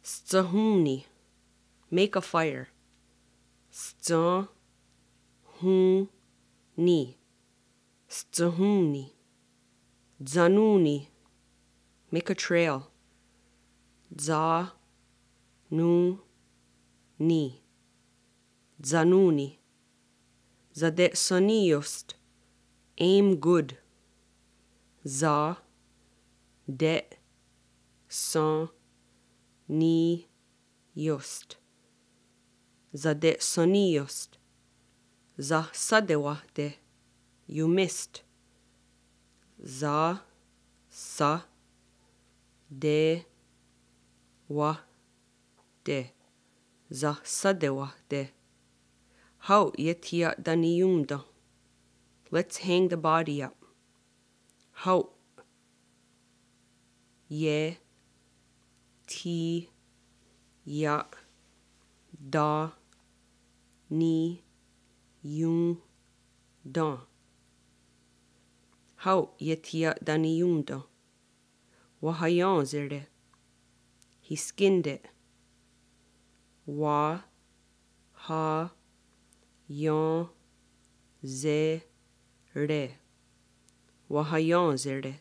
Stahumni, make a fire. Stahumni, stahumni. Zanuni, make a trail. Zanuni, zanuni. Zadet soniost, aim good. Za, det, son, ni, yost. Zadet soniost. Za sadewahde, you missed. Za, sa, de, wa, de. Za sadewahde. How yetia daniyumda. Let's hang the body up. How ye, ti, ya, da, ni, yum, da. How yetia daniyumda. Wahayan zerde. He skinned it. Wa, ha, yan, ze, re. Wahayan zerde.